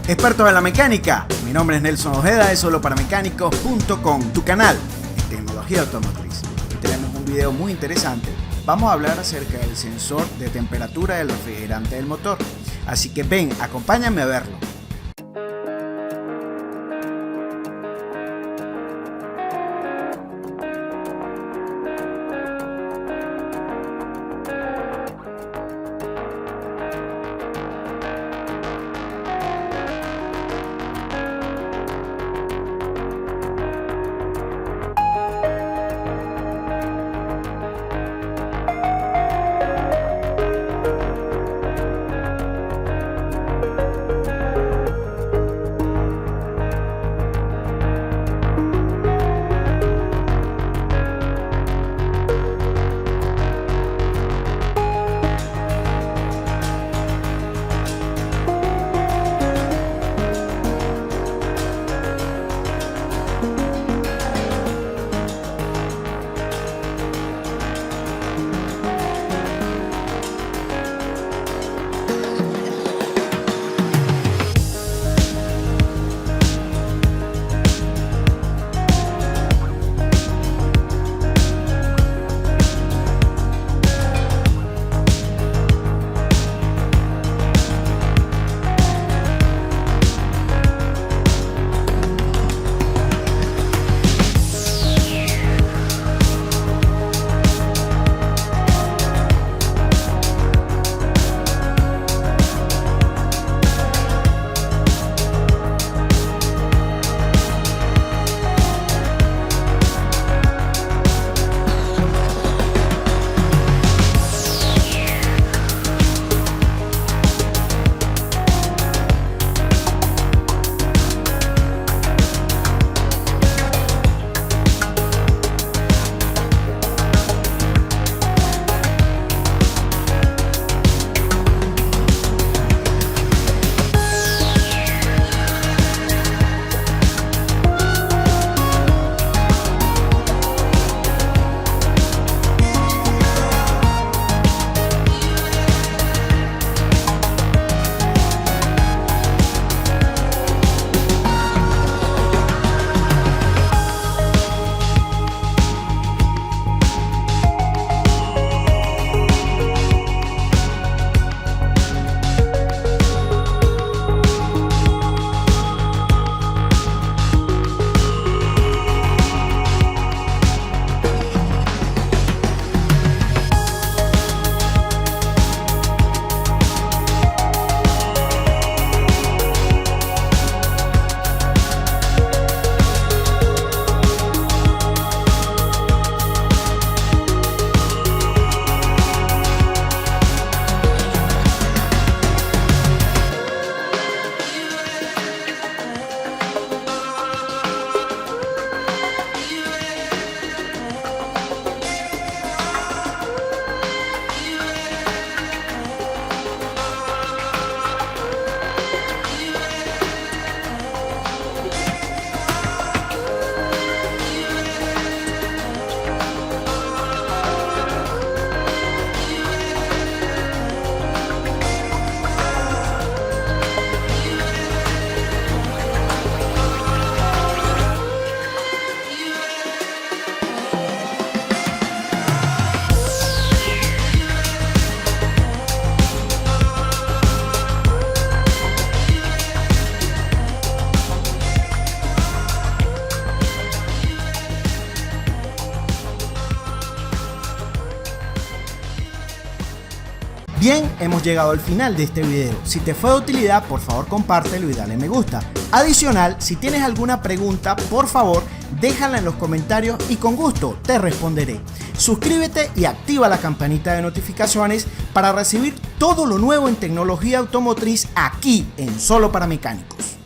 Expertos en la mecánica, mi nombre es Nelson Ojeda de soloparamecánicos.com, tu canal en tecnología automotriz. Hoy tenemos un video muy interesante. Vamos a hablar acerca del sensor de temperatura del refrigerante del motor. Así que ven, acompáñame a verlo. Bien, hemos llegado al final de este video. Si te fue de utilidad, por favor compártelo y dale me gusta. Adicional, si tienes alguna pregunta, por favor déjala en los comentarios y con gusto te responderé. Suscríbete y activa la campanita de notificaciones para recibir todo lo nuevo en tecnología automotriz aquí en Solo para Mecánicos.